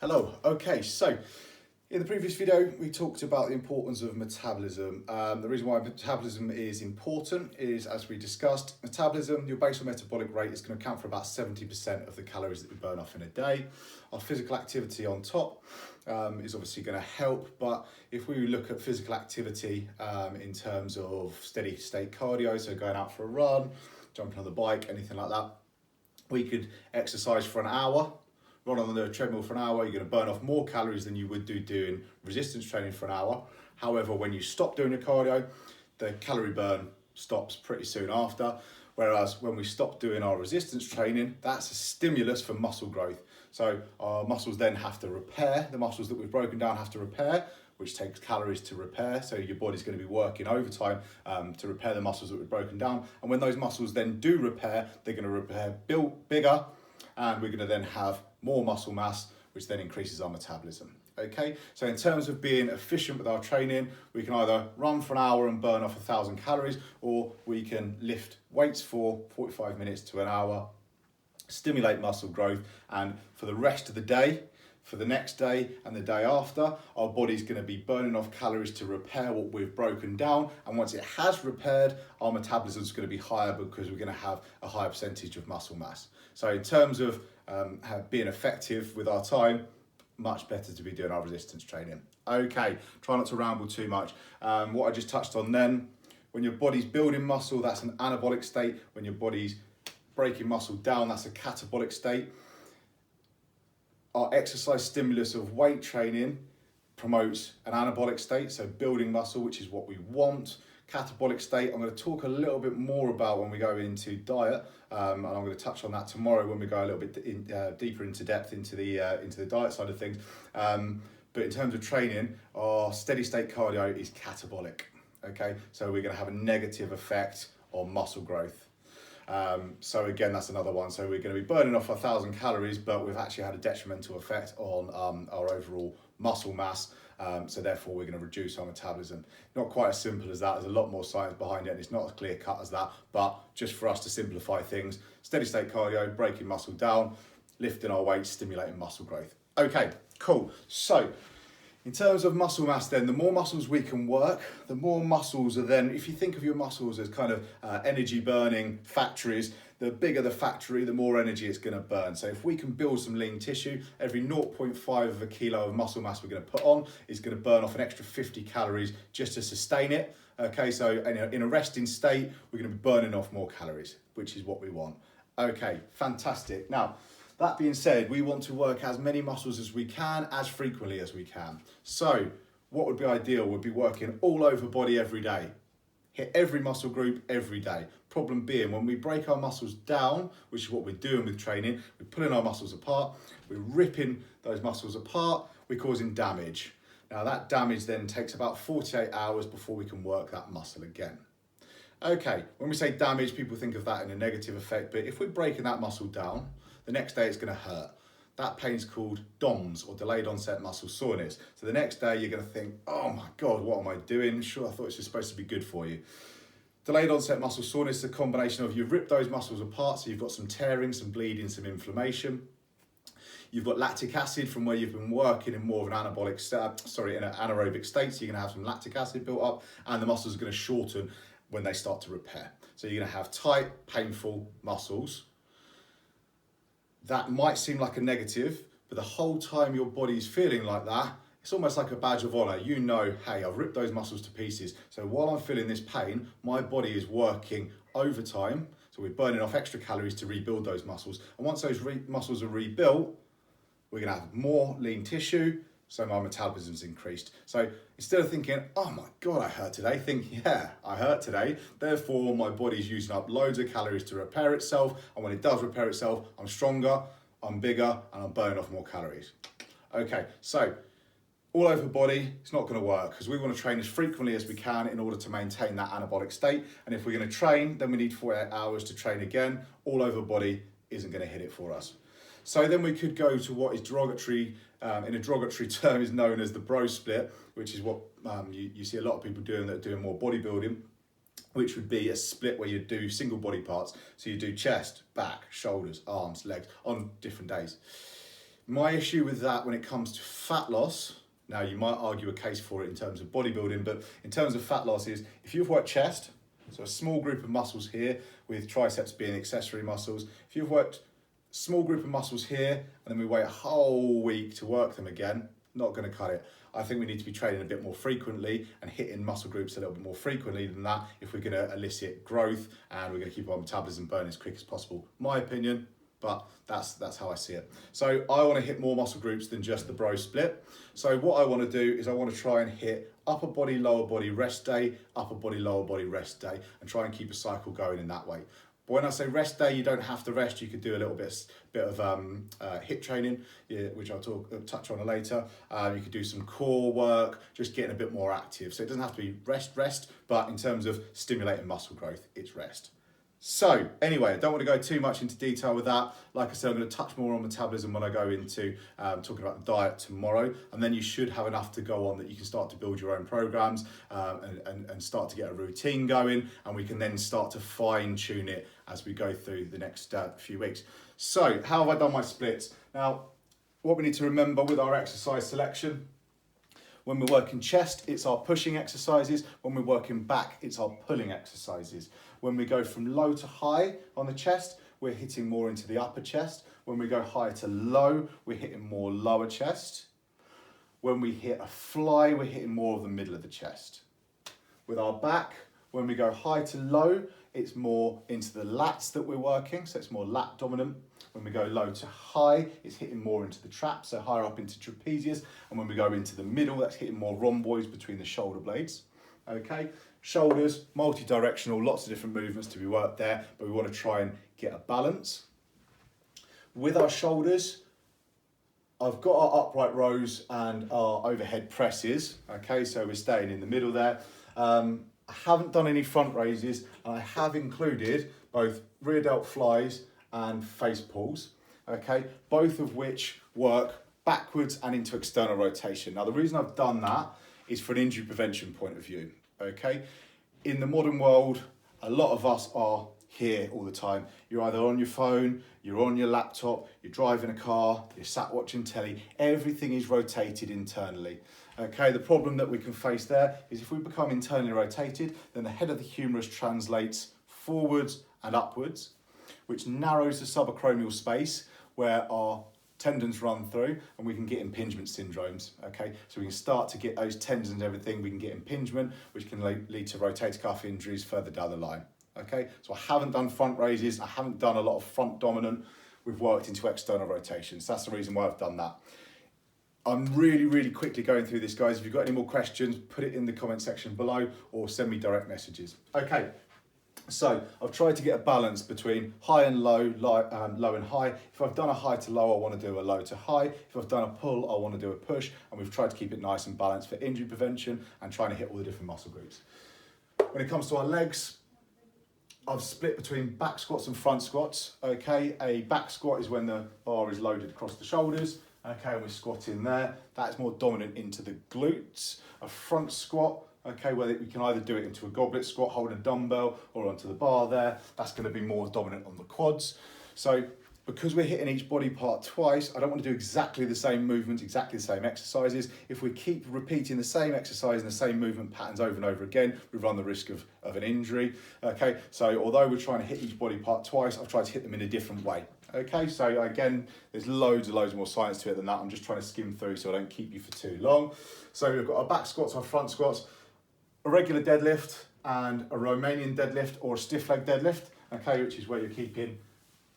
Hello. Okay, so in the previous video we talked about the importance of metabolism. The reason why metabolism is important is, as we discussed, metabolism, your basal metabolic rate, is going to account for about 70% of the calories that we burn off in a day. Our physical activity on top is obviously going to help, but if we look at physical activity in terms of steady state cardio, so going out for a run, jumping on the bike, anything like that, we could exercise for an hour, run on the treadmill for an hour. You're going to burn off more calories than you would do doing resistance training for an hour. However, when you stop doing your cardio, the calorie burn stops pretty soon after. Whereas when we stop doing our resistance training, that's a stimulus for muscle growth. So our muscles then have to repair, the muscles that we've broken down have to repair, which takes calories to repair. So your body's going to be working overtime to repair the muscles that we've broken down. And when those muscles then do repair, they're going to repair bigger, and we're going to then have more muscle mass, which then increases our metabolism. Okay, so in terms of being efficient with our training, we can either run for an hour and burn off 1,000 calories, or we can lift weights for 45 minutes to an hour, stimulate muscle growth, and for the rest of the day, for the next day and the day after, our body's going to be burning off calories to repair what we've broken down. And once it has repaired, our metabolism is going to be higher because we're going to have a higher percentage of muscle mass. So in terms of being effective with our time, much better to be doing our resistance training. Okay, try not to ramble too much. What I just touched on then, when your body's building muscle, that's an anabolic state. When your body's breaking muscle down, that's a catabolic state. Our exercise stimulus of weight training promotes an anabolic state, so building muscle, which is what we want. Catabolic state, I'm going to talk a little bit more about when we go into diet, and I'm going to touch on that tomorrow when we go a little bit deeper into depth into the diet side of things. But in terms of training, our steady state cardio is catabolic. Okay, so we're going to have a negative effect on muscle growth. So again, that's another one. So we're going to be burning off 1,000 calories, but we've actually had a detrimental effect on our overall muscle mass. So therefore, we're going to reduce our metabolism. Not quite as simple as that. There's a lot more science behind it, and it's not as clear cut as that. But just for us to simplify things, steady state cardio, breaking muscle down, lifting our weights, stimulating muscle growth. Okay, cool. So in terms of muscle mass then, the more muscles we can work, the more muscles are then, if you think of your muscles as kind of energy burning factories, the bigger the factory, the more energy it's going to burn. So if we can build some lean tissue, every 0.5 of a kilo of muscle mass we're going to put on is going to burn off an extra 50 calories just to sustain it. Okay, so in a resting state, we're going to be burning off more calories, which is what we want. Okay, fantastic. Now, that being said, we want to work as many muscles as we can, as frequently as we can. So what would be ideal would be working all over body every day. Hit every muscle group every day. Problem being, when we break our muscles down, which is what we're doing with training, we're pulling our muscles apart, we're ripping those muscles apart, we're causing damage. Now that damage then takes about 48 hours before we can work that muscle again. Okay, when we say damage, people think of that in a negative effect, but if we're breaking that muscle down, the next day it's going to hurt. That pain's called DOMS, or delayed onset muscle soreness. So the next day you're going to think, oh my God, what am I doing? Sure, I thought this was supposed to be good for you. Delayed onset muscle soreness is a combination of you've ripped those muscles apart, so you've got some tearing, some bleeding, some inflammation. You've got lactic acid from where you've been working in more of an anaerobic state, so you're going to have some lactic acid built up, and the muscles are going to shorten when they start to repair. So you're going to have tight, painful muscles. That might seem like a negative, but the whole time your body's feeling like that, it's almost like a badge of honor. You know, hey, I've ripped those muscles to pieces. So while I'm feeling this pain, my body is working overtime. So we're burning off extra calories to rebuild those muscles. And once those muscles are rebuilt, we're gonna have more lean tissue, so my metabolism's increased. So instead of thinking, oh my God, I hurt today, think, yeah, I hurt today. Therefore, my body's using up loads of calories to repair itself. And when it does repair itself, I'm stronger, I'm bigger, and I'm burning off more calories. Okay, so all over body, it's not going to work because we want to train as frequently as we can in order to maintain that anabolic state. And if we're going to train, then we need 48 hours to train again. All over body isn't going to hit it for us. So then we could go to what is derogatory, in a derogatory term is known as the bro split, which is what you see a lot of people doing that are doing more bodybuilding, which would be a split where you do single body parts. So you do chest, back, shoulders, arms, legs on different days. My issue with that when it comes to fat loss, now you might argue a case for it in terms of bodybuilding, but in terms of fat loss is if you've worked chest, so a small group of muscles here with triceps being accessory muscles, if you've worked small group of muscles here and then we wait a whole week to work them again, not going to cut it. I think we need to be training a bit more frequently and hitting muscle groups a little bit more frequently than that if we're going to elicit growth and we're going to keep our metabolism burning as quick as possible. My opinion, but that's how I see it. So I want to hit more muscle groups than just the bro split. So what I want to do is I want to try and hit upper body, lower body, rest day, upper body, lower body, rest day, and try and keep a cycle going in that way. But when I say rest day, you don't have to rest. You could do a little bit of HIIT training, which I'll touch on later. You could do some core work, just getting a bit more active. So it doesn't have to be rest, but in terms of stimulating muscle growth, it's rest. So anyway, I don't want to go too much into detail with that. Like I said, I'm going to touch more on metabolism when I go into talking about the diet tomorrow, and then you should have enough to go on that you can start to build your own programs and start to get a routine going, and we can then start to fine tune it as we go through the next few weeks. So how have I done my splits? Now, what we need to remember with our exercise selection, when we're working chest, it's our pushing exercises. When we're working back, it's our pulling exercises. When we go from low to high on the chest, we're hitting more into the upper chest. When we go high to low, we're hitting more lower chest. When we hit a fly, we're hitting more of the middle of the chest. With our back, when we go high to low, it's more into the lats that we're working, so it's more lat dominant. When we go low to high, it's hitting more into the traps, so higher up into trapezius. And when we go into the middle, that's hitting more rhomboids between the shoulder blades. Okay, shoulders, multi-directional, lots of different movements to be worked there, but we want to try and get a balance. With our shoulders, I've got our upright rows and our overhead presses. Okay, so we're staying in the middle there. I haven't done any front raises, and I have included both rear delt flies and face pulls, okay, both of which work backwards and into external rotation. Now, the reason I've done that is for an injury prevention point of view, okay? In the modern world, a lot of us are here all the time. You're either on your phone, you're on your laptop, you're driving a car, you're sat watching telly, everything is rotated internally. Okay, the problem that we can face there is if we become internally rotated, then the head of the humerus translates forwards and upwards, which narrows the subacromial space where our tendons run through, and we can get impingement syndromes, okay? So we can start to get those tendons and everything, we can get impingement, which can lead to rotator cuff injuries further down the line, okay? So I haven't done front raises, I haven't done a lot of front dominant, we've worked into external rotations. That's the reason why I've done that. I'm really quickly going through this, guys. If you've got any more questions, put it in the comment section below or send me direct messages. Okay. So I've tried to get a balance between high and low, low and high. If I've done a high to low, I want to do a low to high. If I've done a pull, I want to do a push. And we've tried to keep it nice and balanced for injury prevention and trying to hit all the different muscle groups. When it comes to our legs, I've split between back squats and front squats. Okay, a back squat is when the bar is loaded across the shoulders. Okay, and we're squatting there. That's more dominant into the glutes. A front squat, okay, where we can either do it into a goblet squat, holding a dumbbell, or onto the bar there. That's going to be more dominant on the quads. So because we're hitting each body part twice, I don't want to do exactly the same movements, exactly the same exercises. If we keep repeating the same exercise and the same movement patterns over and over again, we run the risk of an injury. Okay, so although we're trying to hit each body part twice, I've tried to hit them in a different way. Okay, so again, there's loads more science to it than that. I'm just trying to skim through so I don't keep you for too long. So we've got our back squats, our front squats, a regular deadlift and a Romanian deadlift or a stiff leg deadlift, okay, which is where you're keeping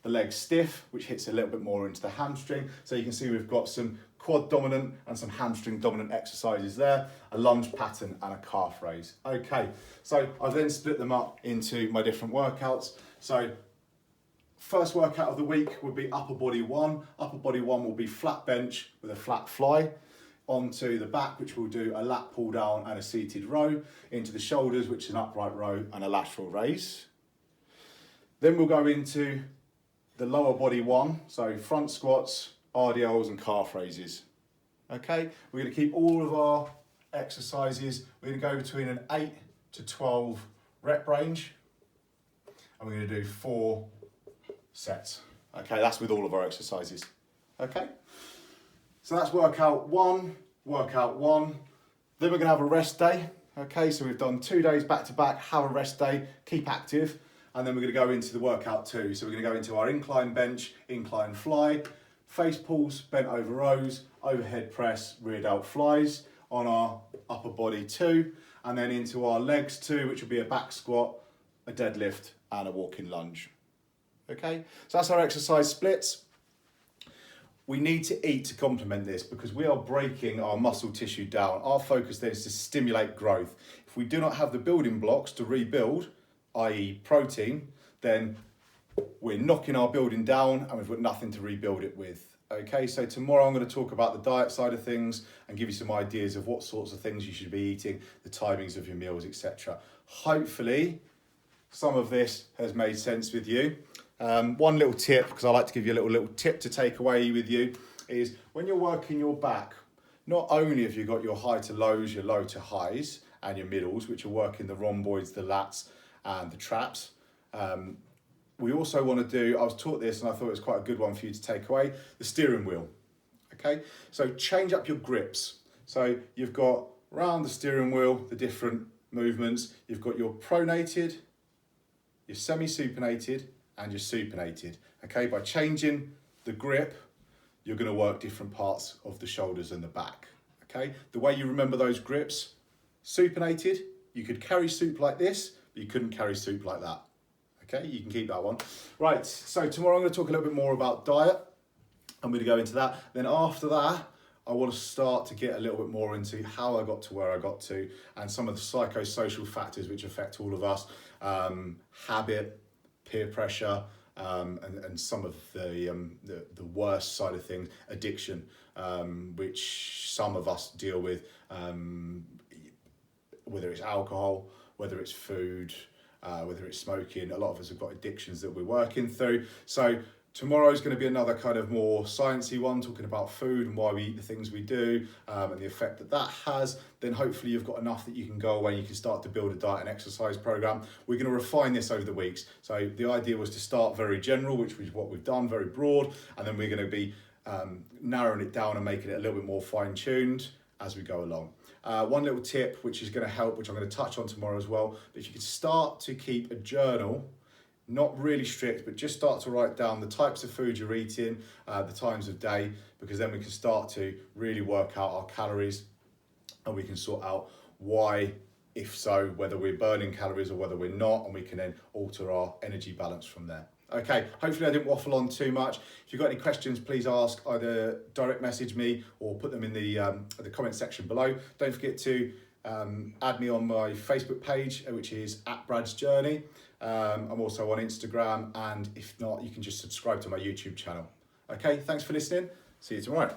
the leg stiff, which hits a little bit more into the hamstring. So you can see we've got some quad dominant and some hamstring dominant exercises there, a lunge pattern and a calf raise. Okay, so I've then split them up into my different workouts. So first workout of the week would be upper body one. Upper body one will be flat bench with a flat fly. Onto the back, which will do a lat pull down and a seated row. Into the shoulders, which is an upright row and a lateral raise. Then we'll go into the lower body one, so front squats, RDLs and calf raises. Okay, we're going to keep all of our exercises, we're going to go between an 8 to 12 rep range, and we're going to do 4 sets. Okay, that's with all of our exercises. Okay, So that's workout one. Then we're gonna have a rest day. Okay, so we've done 2 days back to back, have a rest day, keep active. And then we're gonna go into the workout two. So we're gonna go into our incline bench, incline fly, face pulls, bent over rows, overhead press, rear delt flies on our upper body two, and then into our legs two, which will be a back squat, a deadlift, and a walking lunge. Okay, so that's our exercise splits. We need to eat to complement this because we are breaking our muscle tissue down. Our focus then is to stimulate growth. If we do not have the building blocks to rebuild, i.e. protein, then we're knocking our building down and we've got nothing to rebuild it with. Okay, so tomorrow I'm going to talk about the diet side of things and give you some ideas of what sorts of things you should be eating, the timings of your meals, etc. Hopefully, some of this has made sense with you. One little tip, because I like to give you a little tip to take away with you, is when you're working your back, not only have you got your high to lows, your low to highs, and your middles, which are working the rhomboids, the lats, and the traps. We also want to do, I was taught this and I thought it was quite a good one for you to take away, the steering wheel. Okay, so change up your grips. So you've got around the steering wheel, the different movements. You've got your pronated, your semi-supinated, and your supinated. Okay, by changing the grip, you're going to work different parts of the shoulders and the back. Okay, the way you remember those grips, supinated, you could carry soup like this, but you couldn't carry soup like that. Okay, you can keep that one. Right, so tomorrow I'm going to talk a little bit more about diet. I'm going to go into that. Then after that, I want to start to get a little bit more into how I got to where I got to and some of the psychosocial factors which affect all of us, habit, peer pressure, and some of the worst side of things, addiction, which some of us deal with, whether it's alcohol, whether it's food, whether it's smoking. A lot of us have got addictions that we're working through. So tomorrow is going to be another kind of more sciencey one, talking about food and why we eat the things we do, and the effect that that has. Then hopefully you've got enough that you can go away and you can start to build a diet and exercise program. We're going to refine this over the weeks. So the idea was to start very general, which is what we've done, very broad, and then we're going to be narrowing it down and making it a little bit more fine-tuned as we go along. One little tip which is going to help, which I'm going to touch on tomorrow as well, but if you could start to keep a journal, not really strict, but just start to write down the types of food you're eating, the times of day, because then we can start to really work out our calories and we can sort out why, if so, whether we're burning calories or whether we're not, and we can then alter our energy balance from there. Okay, hopefully I didn't waffle on too much. If you've got any questions, please ask, either direct message me or put them in the comment section below. Don't forget to add me on my Facebook page, which is @BradsJourney. I'm also on Instagram, and if not, you can just subscribe to my YouTube channel. Okay, thanks for listening. See you tomorrow.